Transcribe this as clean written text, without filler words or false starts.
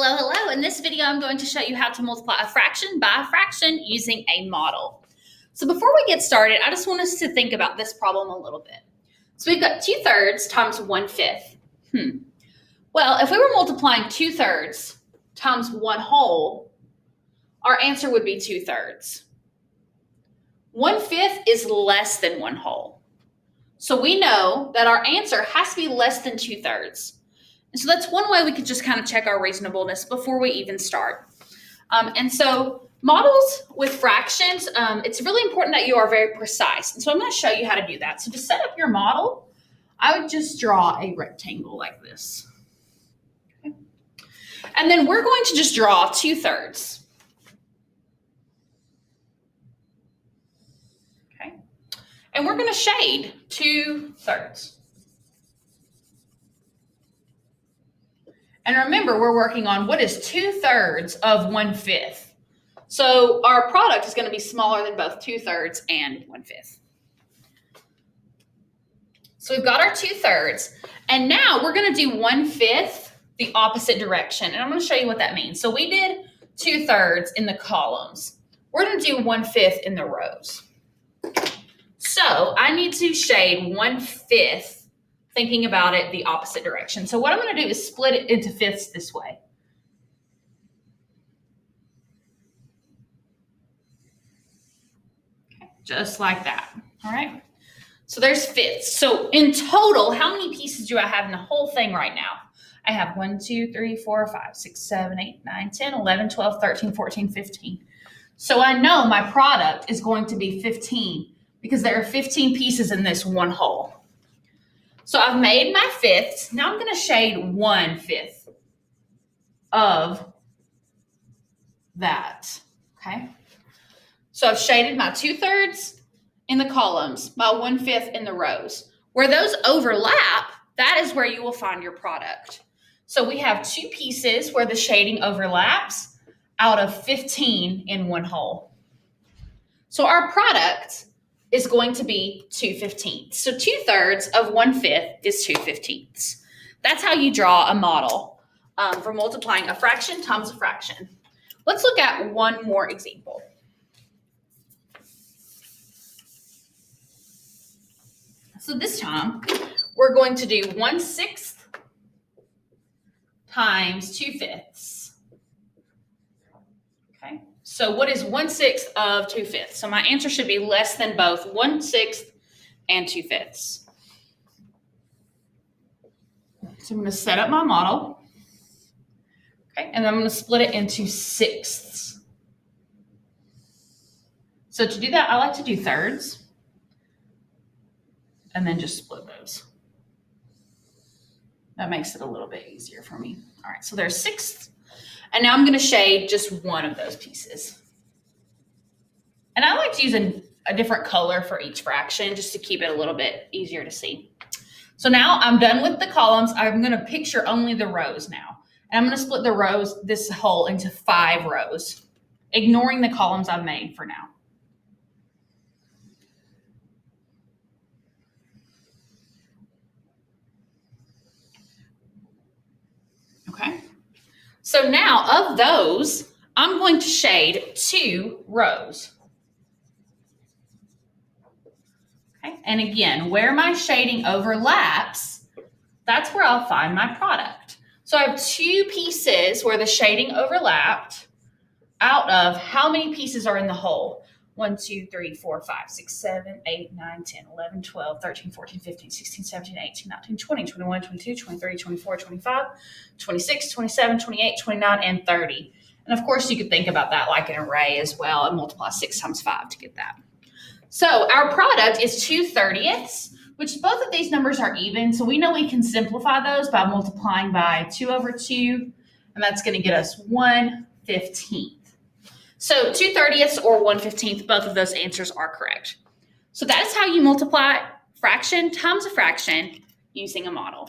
Hello, hello. In this video, I'm going to show you how to multiply a fraction by a fraction using a model. So before we get started, I just want us to think about this problem a little bit. So we've got 2/3 times 1/5. Well, if we were multiplying 2/3 times 1/2, our answer would be 2/3. 1/5 is less than 1/2. So we know that our answer has to be less than 2/3. And so that's one way we could just kind of check our reasonableness before we even start. And so models with fractions, it's really important that you are very precise. And so I'm going to show you how to do that. So to set up your model, I would just draw a rectangle like this. Okay. And then we're going to just draw 2/3. Okay. And we're going to shade 2/3. And remember, we're working on what is 2/3 of 1/5. So our product is going to be smaller than both 2/3 and 1/5. So we've got our 2/3, and now we're going to do 1/5 the opposite direction. And I'm going to show you what that means. So we did 2/3 in the columns. We're going to do 1/5 in the rows. So I need to shade 1/5, thinking about it the opposite direction. So what I'm going to do is split it into fifths this way. Okay, just like that. All right. So there's fifths. So in total, how many pieces do I have in the whole thing right now? I have 1, 2, 3, 4, 5, 6, 7, 8, 9, 10, 11, 12, 13, 14, 15. So I know my product is going to be 15 because there are 15 pieces in this one whole. So I've made my fifths. Now I'm going to shade 1/5 of that, okay? So I've shaded my 2/3 in the columns, my 1/5 in the rows. Where those overlap, that is where you will find your product. So we have 2 pieces where the shading overlaps out of 15 in one whole. So our product is going to be 2/15. So 2/3 of 1/5 is 2/15. That's how you draw a model for multiplying a fraction times a fraction. Let's look at one more example. So this time, we're going to do 1/6 times 2/5. Okay. So what is 1/6 of 2/5? So my answer should be less than both 1/6 and 2/5. So I'm going to set up my model. Okay, and I'm going to split it into sixths. So to do that, I like to do thirds and then just split those. That makes it a little bit easier for me. All right, so there's sixths. And now I'm going to shade just one of those pieces. And I like to use a different color for each fraction just to keep it a little bit easier to see. So now I'm done with the columns. I'm going to picture only the rows now. And I'm going to split the rows, this whole, into 5 rows, ignoring the columns I've made for now. Okay. So now of those, I'm going to shade 2 rows. Okay. And again, where my shading overlaps, that's where I'll find my product. So I have 2 pieces where the shading overlapped out of how many pieces are in the whole? 1, 2, 3, 4, 5, 6, 7, 8, 9, 10, 11, 12, 13, 14, 15, 16, 17, 18, 19, 20, 21, 22, 23, 24, 25, 26, 27, 28, 29, and 30. And of course, you could think about that like an array as well and multiply 6 times 5 to get that. So our product is 2/30, which both of these numbers are even. So we know we can simplify those by multiplying by 2/2, and that's going to get us 1/15. So 2/30 or 1/15, both of those answers are correct. So that is how you multiply fraction times a fraction using a model.